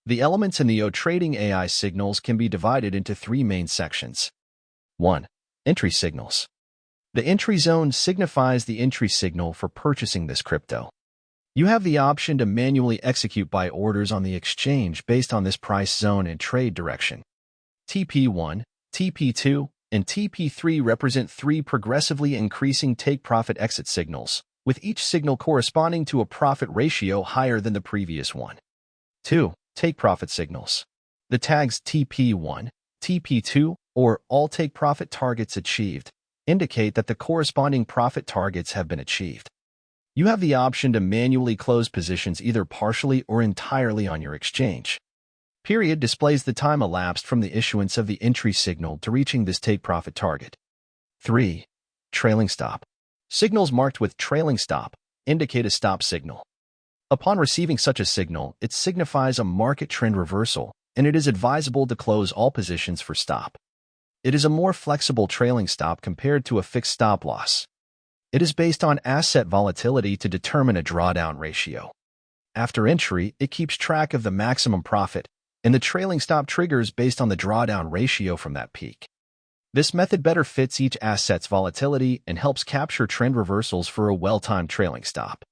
The elements in the Otrading AI signals can be divided into three main sections. 1. Entry signals. The entry zone signifies the entry signal for purchasing this crypto. You have the option to manually execute buy orders on the exchange based on this price zone and trade direction. TP1, TP2, and TP3 represent three progressively increasing take-profit exit signals, with each signal corresponding to a profit ratio higher than the previous one. 2. Take-profit signals. The tags TP1, TP2, or all take-profit targets achieved indicate that the corresponding profit targets have been achieved. You have the option to manually close positions either partially or entirely on your exchange. Period displays the time elapsed from the issuance of the entry signal to reaching this take-profit target. 3. Trailing stop. Signals marked with trailing stop indicate a stop signal. Upon receiving such a signal, it signifies a market trend reversal, and it is advisable to close all positions for stop. It is a more flexible trailing stop compared to a fixed stop loss. It is based on asset volatility to determine a drawdown ratio. After entry, it keeps track of the maximum profit, and the trailing stop triggers based on the drawdown ratio from that peak. This method better fits each asset's volatility and helps capture trend reversals for a well-timed trailing stop.